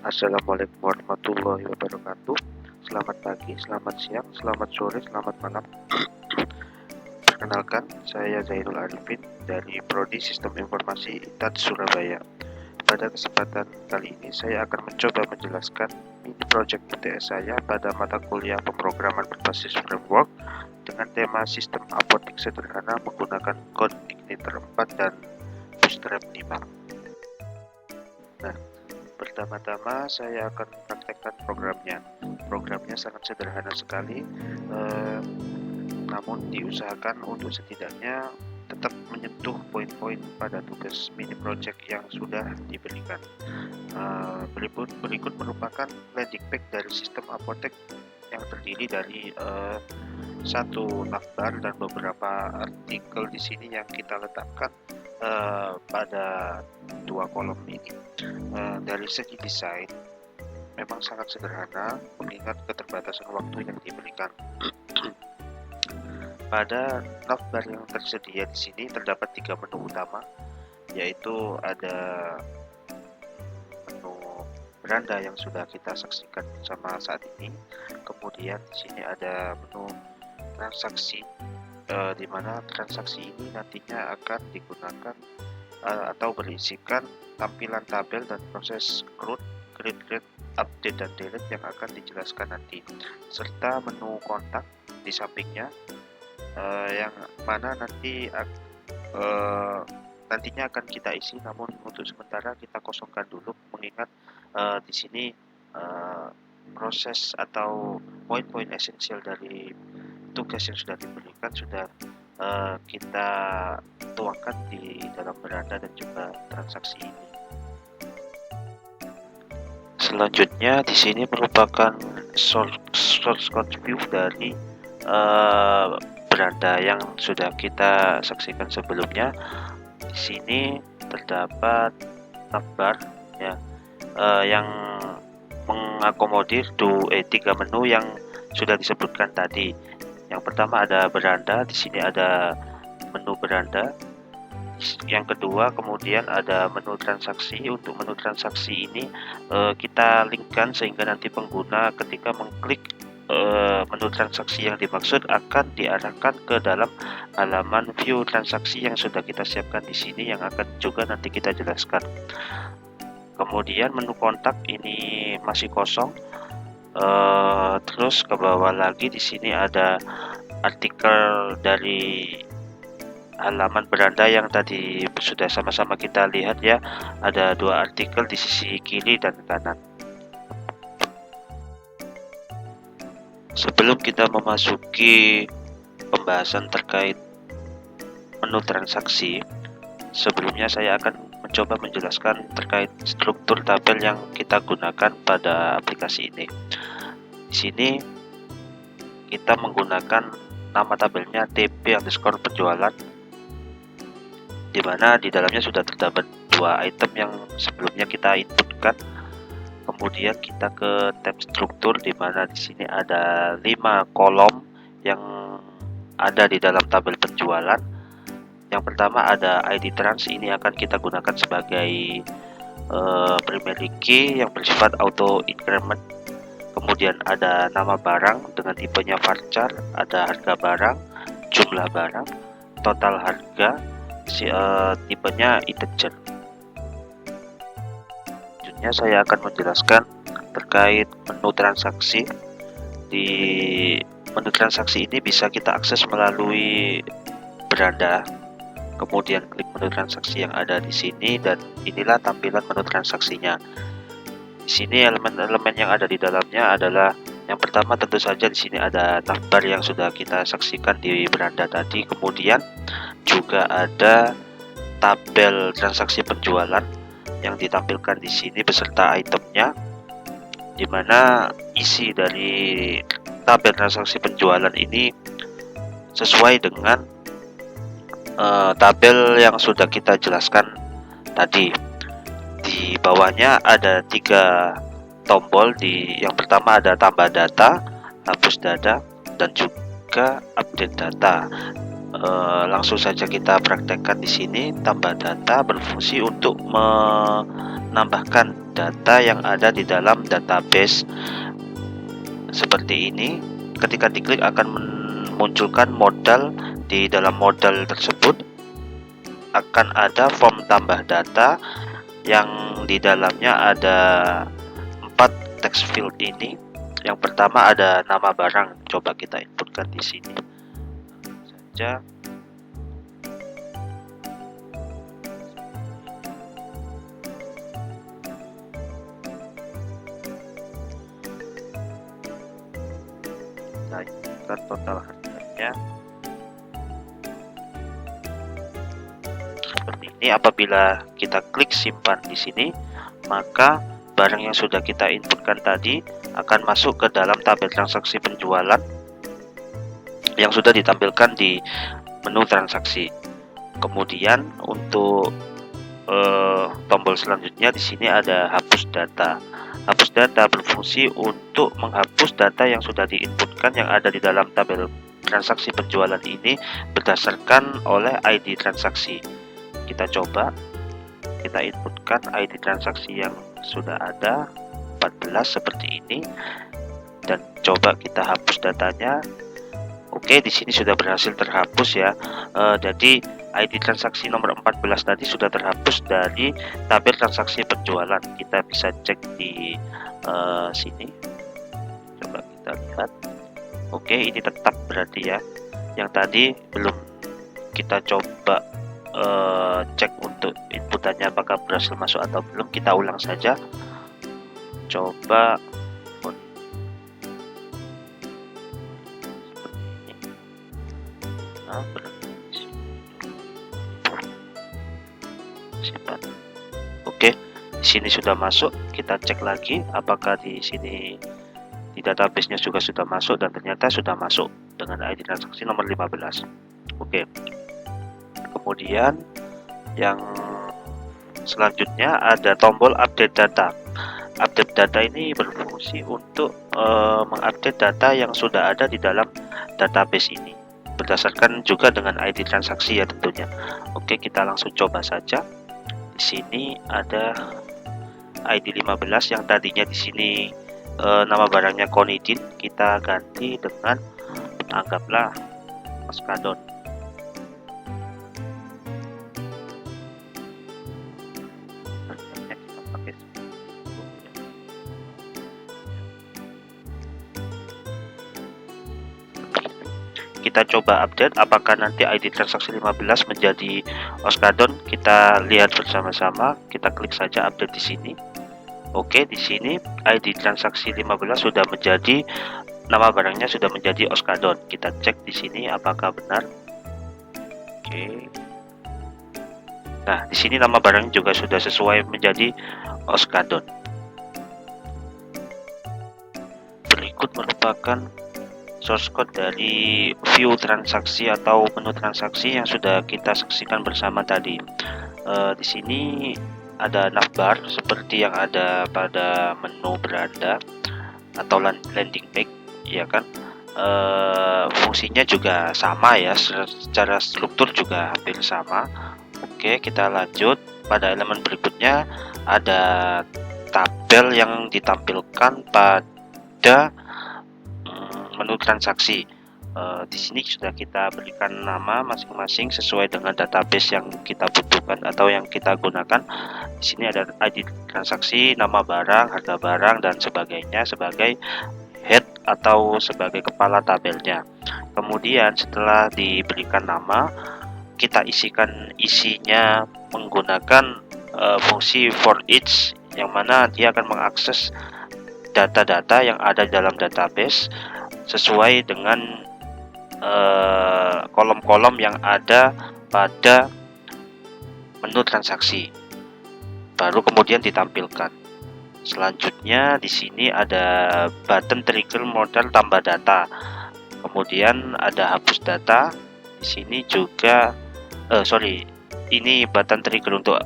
Assalamualaikum warahmatullahi wabarakatuh. Selamat pagi, selamat siang, selamat sore, selamat malam. Perkenalkan, saya Zainul Arifin dari Prodi Sistem Informasi ITAT Surabaya. Pada kesempatan kali ini saya akan mencoba menjelaskan mini project UTS saya pada mata kuliah pemrograman berbasis framework dengan tema sistem apotik sederhana menggunakan kode Igniter 4 dan Bootstrap 5. Nah, pertama-tama saya akan praktekkan programnya. Programnya sangat sederhana sekali, namun diusahakan untuk setidaknya tetap menyentuh poin-poin pada tugas mini project yang sudah diberikan. Berikut merupakan landing page dari sistem apotek yang terdiri dari satu navbar dan beberapa artikel di sini yang kita letakkan pada dua kolom ini. Dari segi desain memang sangat sederhana mengingat keterbatasan waktu yang diberikan. Pada navbar yang tersedia di sini terdapat 3 menu utama, yaitu ada menu beranda yang sudah kita saksikan bersama saat ini. Kemudian di sini ada menu transaksi, di mana transaksi ini nantinya akan digunakan atau berisikan tampilan tabel dan proses create, update dan delete yang akan dijelaskan nanti, serta menu kontak di sampingnya, yang mana nantinya akan kita isi, namun untuk sementara kita kosongkan dulu mengingat di sini proses atau poin-poin esensial dari tugas yang sudah diberikan sudah kita tuangkan di dalam beranda dan juga transaksi ini. Selanjutnya di sini merupakan source code view dari beranda yang sudah kita saksikan sebelumnya. Di sini terdapat navbar ya, yang mengakomodir 3 menu yang sudah disebutkan tadi. Yang pertama ada beranda, di sini ada menu beranda. Yang kedua kemudian ada menu transaksi. Untuk menu transaksi ini kita linkkan sehingga nanti pengguna ketika mengklik menu transaksi yang dimaksud akan diarahkan ke dalam halaman view transaksi yang sudah kita siapkan di sini, yang akan juga nanti kita jelaskan. Kemudian menu kontak ini masih kosong. Terus ke bawah lagi di sini ada artikel dari halaman beranda yang tadi sudah sama-sama kita lihat ya. Ada 2 artikel di sisi kiri dan kanan. Sebelum kita memasuki pembahasan terkait menu transaksi, sebelumnya saya akan mencoba menjelaskan terkait struktur tabel yang kita gunakan pada aplikasi ini. Di sini kita menggunakan nama tabelnya TP_penjualan, di mana di dalamnya sudah terdapat 2 item yang sebelumnya kita inputkan. Kemudian kita ke tab struktur, di mana di sini ada 5 kolom yang ada di dalam tabel penjualan. Yang pertama ada ID trans, ini akan kita gunakan sebagai primary key yang bersifat auto increment. Kemudian ada nama barang dengan tipenya varchar, ada harga barang, jumlah barang, total harga, tipenya integer. Selanjutnya saya akan menjelaskan terkait menu transaksi. Di menu transaksi ini bisa kita akses melalui beranda. Kemudian klik menu transaksi yang ada di sini, dan inilah tampilan menu transaksinya. Di sini elemen-elemen yang ada di dalamnya adalah, yang pertama tentu saja di sini ada navbar yang sudah kita saksikan di beranda tadi. Kemudian juga ada tabel transaksi penjualan yang ditampilkan di sini beserta itemnya, di mana isi dari tabel transaksi penjualan ini sesuai dengan tabel yang sudah kita jelaskan tadi. Di bawahnya ada 3 tombol. Yang pertama ada tambah data, hapus data, dan juga update data. Langsung saja kita praktekkan di sini. Tambah data berfungsi untuk menambahkan data yang ada di dalam database seperti ini. Ketika diklik akan memunculkan modal. Di dalam modal tersebut akan ada form tambah data yang di dalamnya ada 4 text field ini. Yang pertama ada nama barang, coba kita inputkan di sini saja. Kita inputkan total harganya seperti ini. Apabila kita klik simpan di sini, maka barang yang sudah kita inputkan tadi akan masuk ke dalam tabel transaksi penjualan yang sudah ditampilkan di menu transaksi. Kemudian untuk tombol selanjutnya di sini ada hapus data. Hapus data berfungsi untuk menghapus data yang sudah diinputkan yang ada di dalam tabel transaksi penjualan ini berdasarkan oleh ID transaksi. Kita coba, kita inputkan ID transaksi yang sudah ada 14 seperti ini dan coba kita hapus datanya. Oke, di sini sudah berhasil terhapus ya. Jadi ID transaksi nomor 14 tadi sudah terhapus dari tabel transaksi penjualan. Kita bisa cek di sini. Coba kita lihat. Oke, ini tetap berarti ya. Yang tadi belum kita coba cek untuk inputannya apakah berhasil masuk atau belum. Kita ulang saja. Coba simpan. Oke, di sini sudah masuk. Kita cek lagi apakah di sini di database-nya juga sudah masuk, dan ternyata sudah masuk dengan ID transaksi nomor 15. Oke. Kemudian yang selanjutnya ada tombol update data. Update data ini berfungsi untuk mengupdate data yang sudah ada di dalam database ini, berdasarkan juga dengan ID transaksi ya tentunya. Oke, kita langsung coba saja. Di sini ada ID 15 yang tadinya di sini nama barangnya Konidin, kita ganti dengan anggaplah Oskadon. Kita coba update apakah nanti ID transaksi 15 menjadi Oskadon. Kita lihat bersama-sama. Kita klik saja update di sini. Oke, di sini ID transaksi 15 sudah menjadi, nama barangnya sudah menjadi Oskadon. Kita cek di sini apakah benar. Oke. Nah, di sini nama barang juga sudah sesuai menjadi Oskadon. Berikut merupakan source code dari view transaksi atau menu transaksi yang sudah kita saksikan bersama tadi. Di sini ada navbar seperti yang ada pada menu beranda atau landing page, ya kan? Fungsinya juga sama ya, secara struktur juga hampir sama. Oke, kita lanjut. Pada elemen berikutnya ada tabel yang ditampilkan pada menu transaksi. Di sini sudah kita berikan nama masing-masing sesuai dengan database yang kita butuhkan atau yang kita gunakan. Di sini ada ID transaksi, nama barang, harga barang, dan sebagainya sebagai head atau sebagai kepala tabelnya. Kemudian setelah diberikan nama, kita isikan isinya menggunakan fungsi for each, yang mana dia akan mengakses data-data yang ada dalam database sesuai dengan kolom-kolom yang ada pada menu transaksi, baru kemudian ditampilkan. Selanjutnya di sini ada button trigger modal tambah data, kemudian ada hapus data. Di sini juga ini button trigger untuk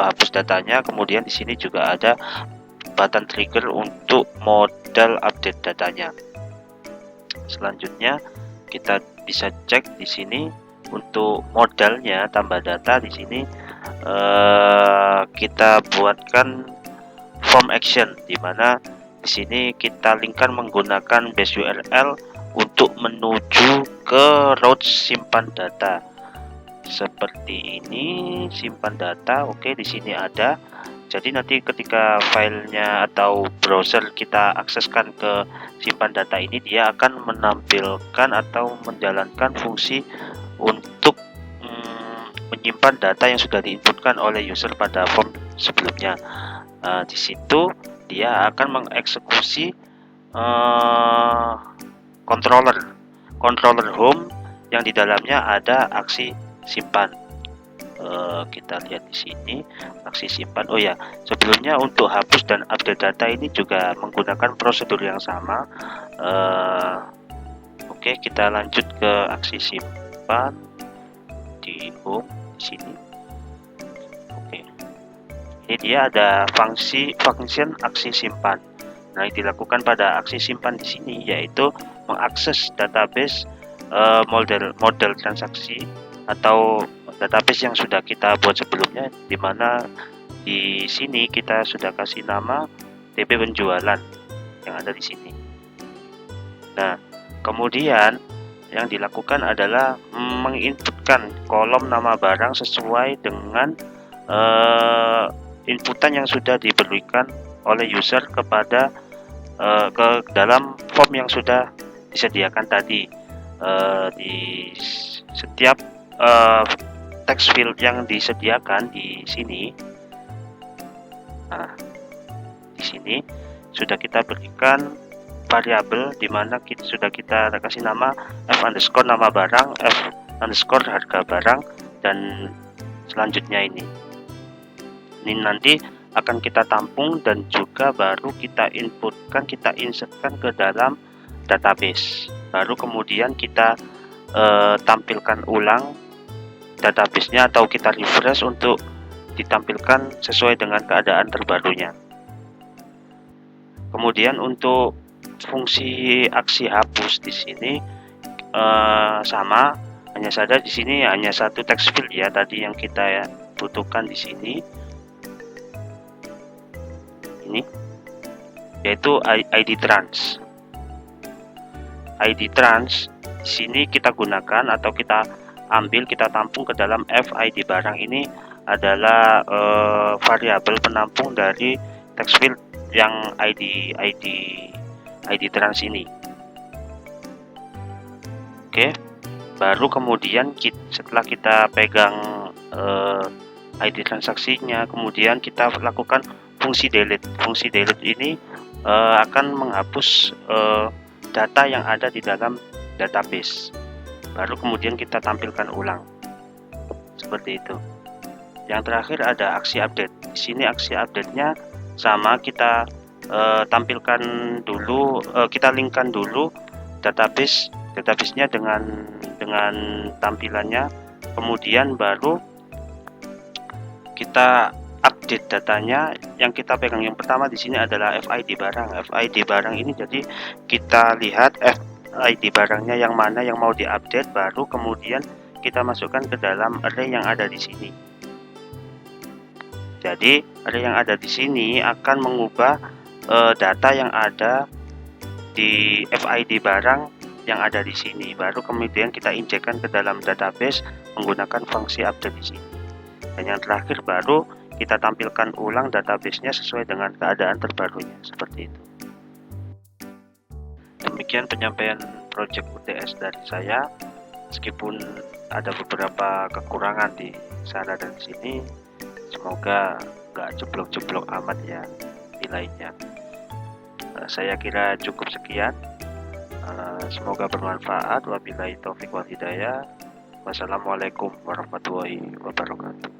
hapus datanya. Kemudian di sini juga ada button trigger untuk modal update datanya. Selanjutnya kita bisa cek di sini untuk modalnya tambah data. Di sini kita buatkan form action, di mana di sini kita linkkan menggunakan base URL untuk menuju ke route simpan data. Seperti ini, simpan data. Oke, di sini ada. Jadi nanti ketika filenya atau browser kita akseskan ke simpan data ini, dia akan menampilkan atau menjalankan fungsi untuk menyimpan data yang sudah diinputkan oleh user pada form sebelumnya. Di situ dia akan mengeksekusi controller home yang di dalamnya ada aksi simpan. Kita lihat di sini aksi simpan. Oh ya, sebelumnya untuk hapus dan update data ini juga menggunakan prosedur yang sama. Oke, kita lanjut ke aksi simpan di home di sini. Oke, ini dia ada function aksi simpan. Nah, yang dilakukan pada aksi simpan di sini yaitu mengakses database model transaksi atau database yang sudah kita buat sebelumnya, di mana di sini kita sudah kasih nama TP penjualan yang ada di sini. Nah, kemudian yang dilakukan adalah menginputkan kolom nama barang sesuai dengan inputan yang sudah diberikan oleh user kepada ke dalam form yang sudah disediakan tadi. Di setiap text field yang disediakan di sini, nah, di sini sudah kita berikan variabel di mana sudah kita kasih nama f underscore nama barang, f underscore harga barang, dan selanjutnya ini nanti akan kita tampung dan juga baru kita inputkan, kita insertkan ke dalam database. Baru kemudian kita tampilkan ulang databasenya atau kita refresh untuk ditampilkan sesuai dengan keadaan terbarunya. Kemudian untuk fungsi aksi hapus di sini sama, hanya saja di sini hanya satu text field ya tadi yang kita butuhkan di sini. Ini yaitu ID trans. ID trans di sini kita gunakan atau kita ambil, kita tampung ke dalam FID barang. Ini adalah variabel penampung dari text field yang ID trans ini. Oke, baru kemudian setelah kita pegang ID transaksinya, kemudian kita lakukan fungsi delete. Fungsi delete ini akan menghapus data yang ada di dalam database. Baru kemudian kita tampilkan ulang. Seperti itu. Yang terakhir ada aksi update. Di sini aksi update-nya sama, kita tampilkan dulu, kita linkkan dulu database-nya dengan tampilannya. Kemudian baru kita update datanya. Yang kita pegang yang pertama di sini adalah FID barang. FID barang ini jadi kita lihat FID barangnya yang mana yang mau diupdate, baru kemudian kita masukkan ke dalam array yang ada di sini. Jadi array yang ada di sini akan mengubah data yang ada di FID barang yang ada di sini. Baru kemudian kita injekkan ke dalam database menggunakan fungsi update di sini. Dan yang terakhir baru kita tampilkan ulang databasenya sesuai dengan keadaan terbarunya, seperti itu. Demikian penyampaian project UTS dari saya. Meskipun ada beberapa kekurangan di sana dan sini, semoga nggak jeblok-jeblok amat ya nilainya. Saya kira cukup sekian. Semoga bermanfaat. Wabillahi taufiq wal hidayah. Wassalamualaikum warahmatullahi wabarakatuh.